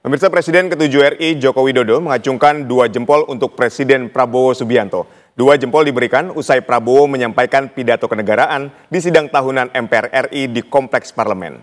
Pemirsa, Presiden ke-7 RI Joko Widodo mengacungkan 2 jempol untuk Presiden Prabowo Subianto. 2 jempol diberikan usai Prabowo menyampaikan pidato kenegaraan di sidang tahunan MPR RI di Kompleks Parlemen.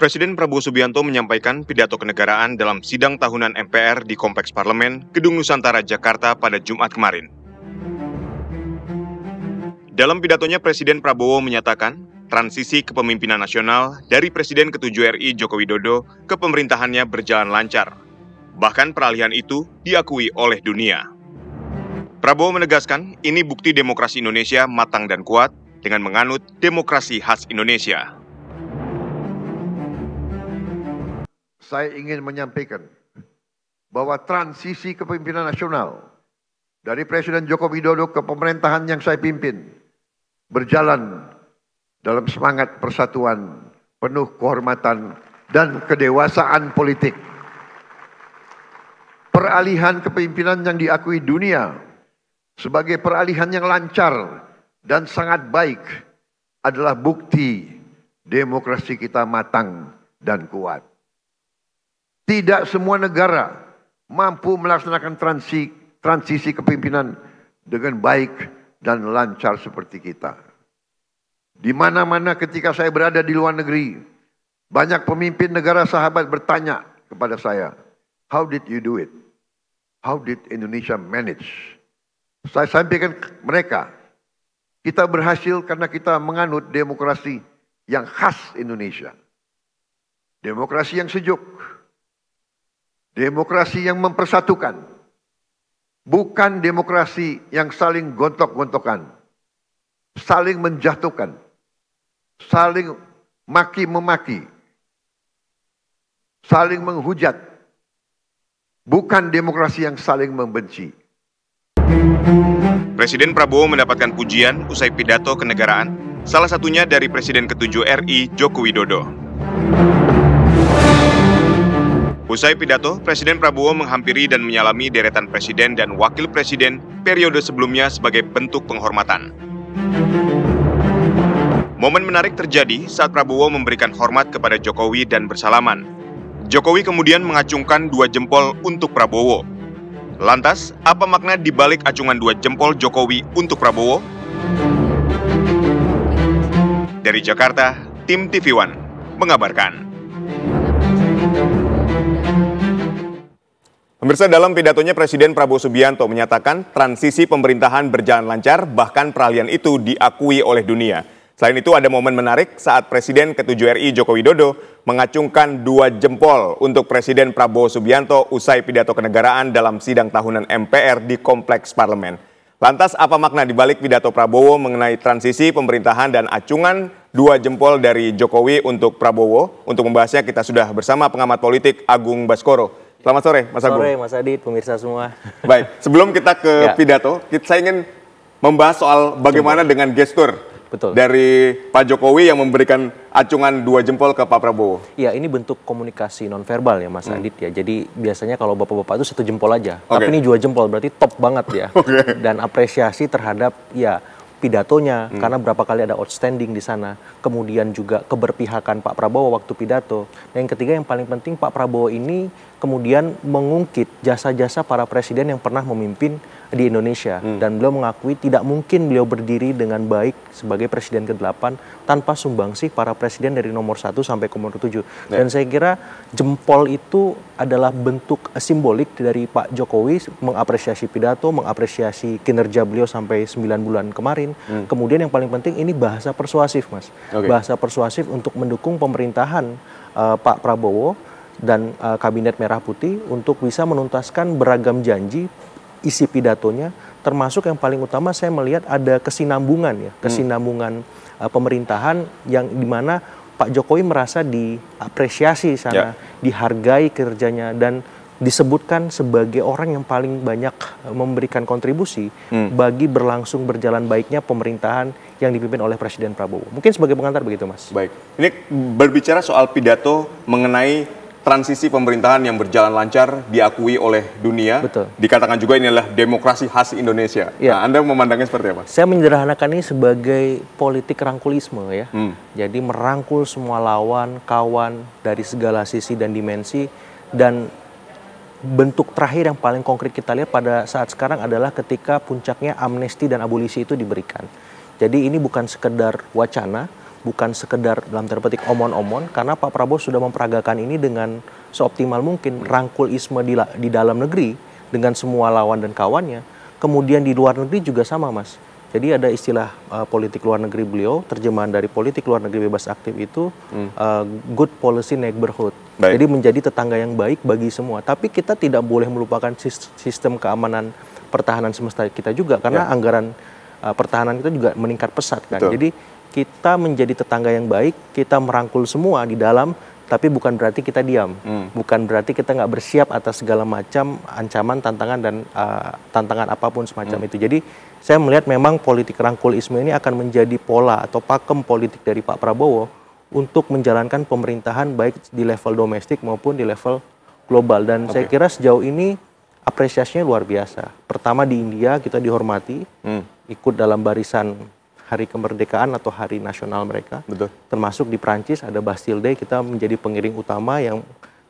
Presiden Prabowo Subianto menyampaikan pidato kenegaraan dalam sidang tahunan MPR di Kompleks Parlemen, Gedung Nusantara, Jakarta pada Jumat kemarin. Dalam pidatonya, Presiden Prabowo menyatakan transisi kepemimpinan nasional dari Presiden ke-7 RI Joko Widodo ke pemerintahannya berjalan lancar. Bahkan peralihan itu diakui oleh dunia. Prabowo menegaskan ini bukti demokrasi Indonesia matang dan kuat dengan menganut demokrasi khas Indonesia. Saya ingin menyampaikan bahwa transisi kepemimpinan nasional dari Presiden Joko Widodo ke pemerintahan yang saya pimpin berjalan dalam semangat persatuan, penuh kehormatan dan kedewasaan politik. Peralihan kepemimpinan yang diakui dunia sebagai peralihan yang lancar dan sangat baik adalah bukti demokrasi kita matang dan kuat. Tidak semua negara mampu melaksanakan transisi kepemimpinan dengan baik dan lancar seperti kita. Di mana-mana ketika saya berada di luar negeri, banyak pemimpin negara sahabat bertanya kepada saya, "How did you do it? How did Indonesia manage?" Saya sampaikan ke mereka, kita berhasil karena kita menganut demokrasi yang khas Indonesia. Demokrasi yang sejuk. Demokrasi yang mempersatukan. Bukan demokrasi yang saling gontok-gontokan. Saling menjatuhkan. Saling maki-memaki. Saling menghujat. Bukan demokrasi yang saling membenci. Presiden Prabowo mendapatkan pujian usai pidato kenegaraan, salah satunya dari Presiden ke-7 RI Joko Widodo. Usai pidato, Presiden Prabowo menghampiri dan menyalami deretan presiden dan wakil presiden periode sebelumnya sebagai bentuk penghormatan. Momen menarik terjadi saat Prabowo memberikan hormat kepada Jokowi dan bersalaman. Jokowi kemudian mengacungkan 2 jempol untuk Prabowo. Lantas, apa makna di balik acungan 2 jempol Jokowi untuk Prabowo? Dari Jakarta, tim TV One mengabarkan. Pemirsa, dalam pidatonya Presiden Prabowo Subianto menyatakan transisi pemerintahan berjalan lancar, bahkan peralihan itu diakui oleh dunia. Selain itu ada momen menarik saat Presiden ke-7 RI Joko Widodo mengacungkan 2 jempol untuk Presiden Prabowo Subianto usai pidato kenegaraan dalam sidang tahunan MPR di Kompleks Parlemen. Lantas apa makna di balik pidato Prabowo mengenai transisi pemerintahan dan acungan 2 jempol dari Jokowi untuk Prabowo? Untuk membahasnya kita sudah bersama pengamat politik Agung Baskoro. Selamat sore, Mas Agung. Sore, Mas Adit, pemirsa semua. Baik, sebelum kita ke pidato, saya ingin membahas soal bagaimana dengan gestur dari Pak Jokowi yang memberikan acungan 2 jempol ke Pak Prabowo. Iya, ini bentuk komunikasi nonverbal ya, Mas Adit ya. Jadi biasanya kalau bapak-bapak itu 1 jempol aja, tapi ini 2 jempol berarti top banget ya. Dan apresiasi terhadap pidatonya, karena berapa kali ada outstanding di sana. Kemudian juga keberpihakan Pak Prabowo waktu pidato. Dan yang ketiga yang paling penting, Pak Prabowo ini kemudian mengungkit jasa-jasa para presiden yang pernah memimpin di Indonesia. Dan beliau mengakui tidak mungkin beliau berdiri dengan baik sebagai presiden ke-8 tanpa sumbangsih para presiden dari nomor 1 sampai ke nomor 7. Dan saya kira jempol itu adalah bentuk simbolik dari Pak Jokowi mengapresiasi pidato, mengapresiasi kinerja beliau sampai 9 bulan kemarin. Kemudian yang paling penting ini bahasa persuasif, Mas. Bahasa persuasif untuk mendukung pemerintahan Pak Prabowo dan Kabinet Merah Putih untuk bisa menuntaskan beragam janji isi pidatonya, termasuk yang paling utama saya melihat ada kesinambungan ya, kesinambungan pemerintahan yang dimana Pak Jokowi merasa diapresiasi sana, dihargai kerjanya dan disebutkan sebagai orang yang paling banyak memberikan kontribusi bagi berjalan baiknya pemerintahan yang dipimpin oleh Presiden Prabowo. Mungkin sebagai pengantar begitu, Mas. Baik, ini berbicara soal pidato mengenai transisi pemerintahan yang berjalan lancar diakui oleh dunia. Betul. Dikatakan juga ini adalah demokrasi khas Indonesia. Ya. Nah, Anda memandangnya seperti apa? Saya menyederhanakan ini sebagai politik rangkulisme ya. Jadi merangkul semua lawan, kawan dari segala sisi dan dimensi, dan bentuk terakhir yang paling konkret kita lihat pada saat sekarang adalah ketika puncaknya amnesti dan abolisi itu diberikan. Jadi ini bukan sekedar wacana, bukan sekedar dalam tanda petik omon-omon, karena Pak Prabowo sudah memperagakan ini dengan seoptimal mungkin, rangkulisme di dalam negeri dengan semua lawan dan kawannya. Kemudian di luar negeri juga sama, Mas. Jadi ada istilah politik luar negeri beliau, terjemahan dari politik luar negeri bebas aktif itu good policy neighborhood. Baik. Jadi menjadi tetangga yang baik bagi semua. Tapi kita tidak boleh melupakan sistem keamanan pertahanan semesta kita juga, karena anggaran pertahanan kita juga meningkat pesat kan. Betul. Jadi kita menjadi tetangga yang baik, kita merangkul semua di dalam, tapi bukan berarti kita diam. Bukan berarti kita nggak bersiap atas segala macam ancaman, tantangan, dan tantangan apapun semacam itu. Jadi saya melihat memang politik rangkulisme ini akan menjadi pola atau pakem politik dari Pak Prabowo untuk menjalankan pemerintahan baik di level domestik maupun di level global. Dan saya kira sejauh ini apresiasinya luar biasa. Pertama di India kita dihormati, ikut dalam barisan hari kemerdekaan atau hari nasional mereka. Betul. Termasuk di Prancis ada Bastille Day, kita menjadi pengiring utama yang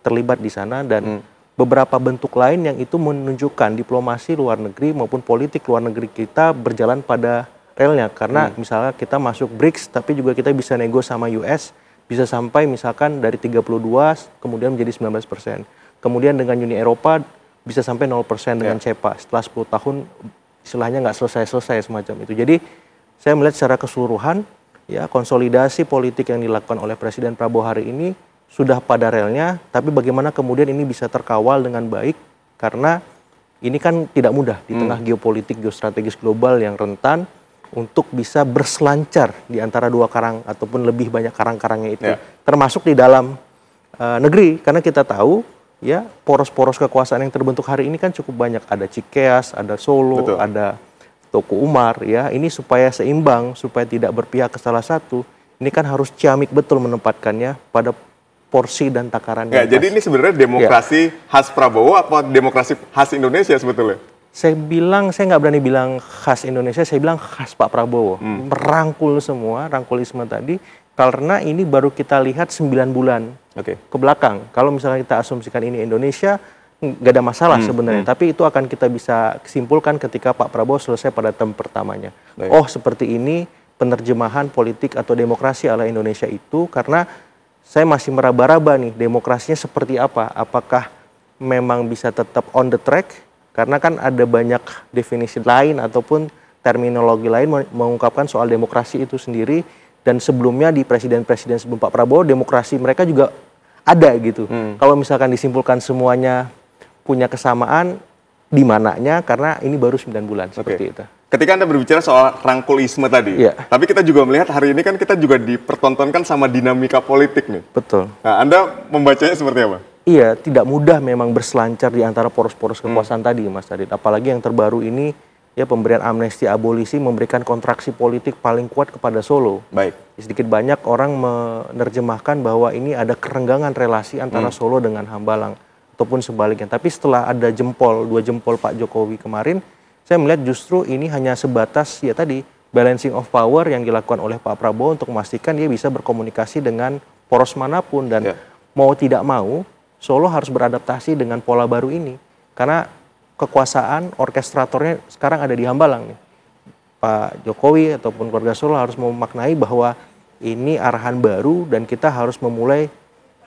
terlibat di sana, dan beberapa bentuk lain yang itu menunjukkan diplomasi luar negeri maupun politik luar negeri kita berjalan pada relnya. Karena misalnya kita masuk BRICS, tapi juga kita bisa nego sama US, bisa sampai misalkan dari 32 kemudian menjadi 19%. Kemudian dengan Uni Eropa bisa sampai 0% dengan CEPA. Setelah 10 tahun istilahnya nggak selesai-selesai semacam itu. Jadi saya melihat secara keseluruhan ya konsolidasi politik yang dilakukan oleh Presiden Prabowo hari ini sudah pada relnya, tapi bagaimana kemudian ini bisa terkawal dengan baik, karena ini kan tidak mudah di tengah geopolitik geostrategis global yang rentan untuk bisa berselancar di antara dua karang ataupun lebih banyak karang-karangnya itu, termasuk di dalam negeri, karena kita tahu ya poros-poros kekuasaan yang terbentuk hari ini kan cukup banyak, ada Cikeas, ada Solo, Betul. ada Toko Umar ya. Ini supaya seimbang, supaya tidak berpihak ke salah satu, ini kan harus ciamik betul menempatkannya pada porsi dan takaran yang Jadi ini sebenarnya demokrasi khas Prabowo apa demokrasi khas Indonesia sebetulnya? Saya nggak berani bilang khas Indonesia, saya bilang khas Pak Prabowo. Merangkul semua, rangkulisme tadi, karena ini baru kita lihat 9 bulan ke belakang. Kalau misalnya kita asumsikan ini Indonesia, nggak ada masalah sebenarnya, tapi itu akan kita bisa simpulkan ketika Pak Prabowo selesai pada term pertamanya. Oh, seperti ini penerjemahan politik atau demokrasi ala Indonesia itu, karena saya masih meraba-raba nih demokrasinya seperti apa. Apakah memang bisa tetap on the track, karena kan ada banyak definisi lain ataupun terminologi lain mengungkapkan soal demokrasi itu sendiri, dan sebelumnya di presiden-presiden sebelum Pak Prabowo demokrasi mereka juga ada gitu. Kalau misalkan disimpulkan semuanya punya kesamaan, di mananya, karena ini baru 9 bulan seperti itu. Ketika Anda berbicara soal rangkulisme tadi, tapi kita juga melihat hari ini kan kita juga dipertontonkan sama dinamika politik nih. Betul. Nah, Anda membacanya seperti apa? Iya, tidak mudah memang berselancar di antara poros-poros kekuasaan tadi, Mas Adit. Apalagi yang terbaru ini, ya pemberian amnesti abolisi memberikan kontraksi politik paling kuat kepada Solo. Baik. Sedikit banyak orang menerjemahkan bahwa ini ada kerenggangan relasi antara Solo dengan Hambalang, ataupun sebaliknya. Tapi setelah ada dua jempol Pak Jokowi kemarin, saya melihat justru ini hanya sebatas ya tadi balancing of power yang dilakukan oleh Pak Prabowo untuk memastikan dia bisa berkomunikasi dengan poros manapun, dan mau tidak mau Solo harus beradaptasi dengan pola baru ini, karena kekuasaan orkestratornya sekarang ada di Hambalang nih. Pak Jokowi ataupun keluarga Solo harus memaknai bahwa ini arahan baru dan kita harus memulai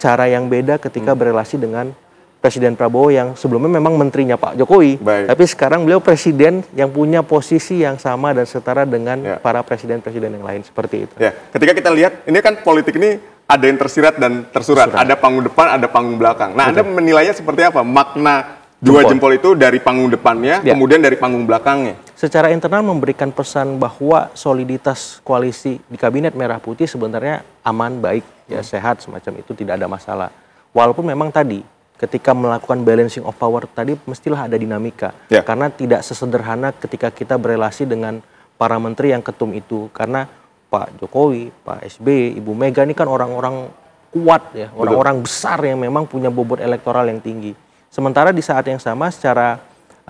cara yang beda ketika berelasi dengan Presiden Prabowo yang sebelumnya memang menterinya Pak Jokowi, tapi sekarang beliau presiden yang punya posisi yang sama dan setara dengan para presiden-presiden yang lain, seperti itu. Ya, ketika kita lihat ini kan politik ini ada yang tersirat dan tersurat, ada panggung depan, ada panggung belakang. Nah, Anda menilainya seperti apa makna dua jempol itu dari panggung depannya, kemudian dari panggung belakangnya? Secara internal memberikan pesan bahwa soliditas koalisi di Kabinet Merah Putih sebenarnya aman, baik, ya sehat, semacam itu, tidak ada masalah. Walaupun memang tadi ketika melakukan balancing of power tadi mestilah ada dinamika, karena tidak sesederhana ketika kita berelasi dengan para menteri yang ketum itu, karena Pak Jokowi, Pak SBY, Ibu Mega ini kan orang-orang kuat ya, orang-orang besar yang memang punya bobot elektoral yang tinggi. Sementara di saat yang sama secara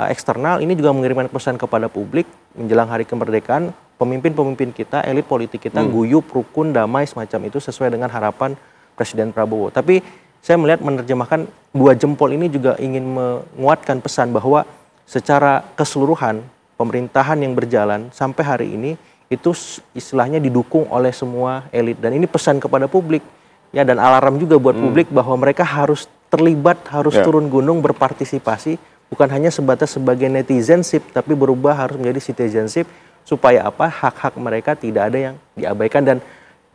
eksternal ini juga mengirimkan pesan kepada publik menjelang hari kemerdekaan, pemimpin-pemimpin kita, elit politik kita guyup, rukun, damai semacam itu sesuai dengan harapan Presiden Prabowo. Tapi saya melihat menerjemahkan 2 jempol ini juga ingin menguatkan pesan bahwa secara keseluruhan pemerintahan yang berjalan sampai hari ini itu istilahnya didukung oleh semua elit, dan ini pesan kepada publik ya, dan alarm juga buat publik bahwa mereka harus terlibat, harus turun gunung berpartisipasi, bukan hanya sebatas sebagai netizenship, tapi berubah harus menjadi citizenship supaya apa, hak-hak mereka tidak ada yang diabaikan. Dan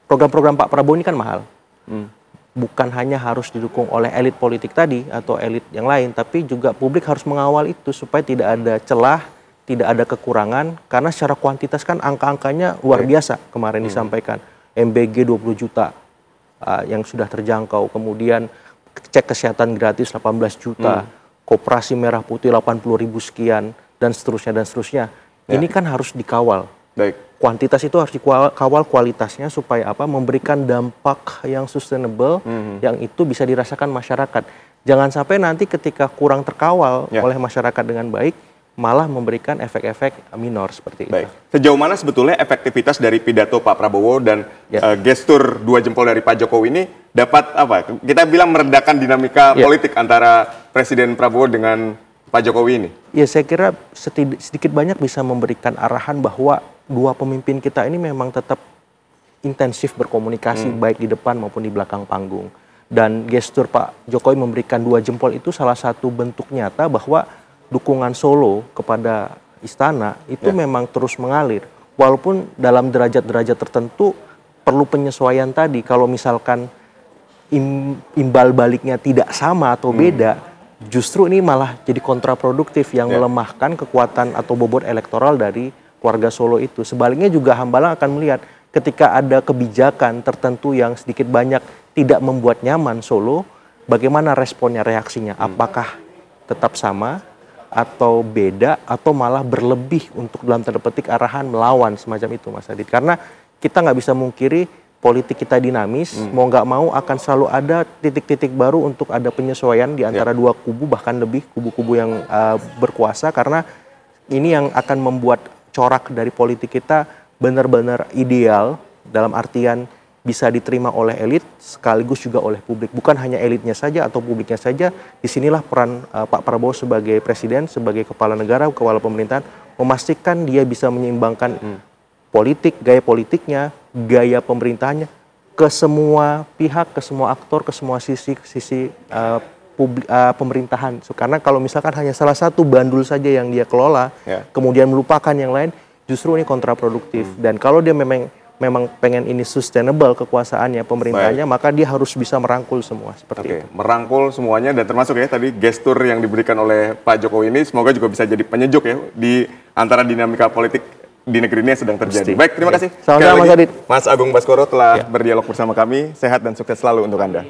program-program Pak Prabowo ini kan mahal. Bukan hanya harus didukung oleh elit politik tadi atau elit yang lain, tapi juga publik harus mengawal itu supaya tidak ada celah, tidak ada kekurangan, karena secara kuantitas kan angka-angkanya luar biasa kemarin disampaikan. MBG 20 juta yang sudah terjangkau, kemudian cek kesehatan gratis 18 juta, koperasi merah putih 80.000 sekian, dan seterusnya dan seterusnya. Ini kan harus dikawal. Kuantitas itu harus dikawal, kualitasnya supaya apa, memberikan dampak yang sustainable, yang itu bisa dirasakan masyarakat. Jangan sampai nanti ketika kurang terkawal oleh masyarakat dengan baik, malah memberikan efek-efek minor seperti itu. Sejauh mana sebetulnya efektivitas dari pidato Pak Prabowo dan gestur 2 jempol dari Pak Jokowi ini dapat apa? Kita bilang meredakan dinamika politik antara Presiden Prabowo dengan Pak Jokowi ini? Ya, saya kira sedikit banyak bisa memberikan arahan bahwa 2 pemimpin kita ini memang tetap intensif berkomunikasi baik di depan maupun di belakang panggung. Dan gestur Pak Jokowi memberikan 2 jempol itu salah satu bentuk nyata bahwa dukungan Solo kepada istana itu memang terus mengalir. Walaupun dalam derajat-derajat tertentu perlu penyesuaian tadi. Kalau misalkan imbal baliknya tidak sama atau beda, justru ini malah jadi kontraproduktif yang melemahkan kekuatan atau bobot elektoral dari keluarga Solo itu. Sebaliknya juga Hambalang akan melihat ketika ada kebijakan tertentu yang sedikit banyak tidak membuat nyaman Solo, bagaimana responnya, reaksinya? Apakah tetap sama atau beda atau malah berlebih untuk dalam tanda petik arahan melawan semacam itu, Mas Adit? Karena kita nggak bisa mungkiri politik kita dinamis, mau nggak mau akan selalu ada titik-titik baru untuk ada penyesuaian di antara 2 kubu, bahkan lebih kubu-kubu yang berkuasa, karena ini yang akan membuat corak dari politik kita benar-benar ideal dalam artian bisa diterima oleh elit sekaligus juga oleh publik. Bukan hanya elitnya saja atau publiknya saja. Disinilah peran Pak Prabowo sebagai presiden, sebagai kepala negara, kepala pemerintahan, memastikan dia bisa menyeimbangkan politik, gaya politiknya, gaya pemerintahannya ke semua pihak, ke semua aktor, ke semua sisi pemerintahan. Karena kalau misalkan hanya salah satu bandul saja yang dia kelola, kemudian melupakan yang lain, justru ini kontraproduktif. Dan kalau dia memang pengen ini sustainable kekuasaannya, pemerintahannya, maka dia harus bisa merangkul semua seperti itu. Merangkul semuanya, dan termasuk ya tadi gestur yang diberikan oleh Pak Jokowi ini semoga juga bisa jadi penyejuk ya di antara dinamika politik di negeri ini yang sedang terjadi. Baik, terima kasih. Sama-sama, Mas Adit. Mas Agung Baskoro telah berdialog bersama kami. Sehat dan sukses selalu untuk Anda.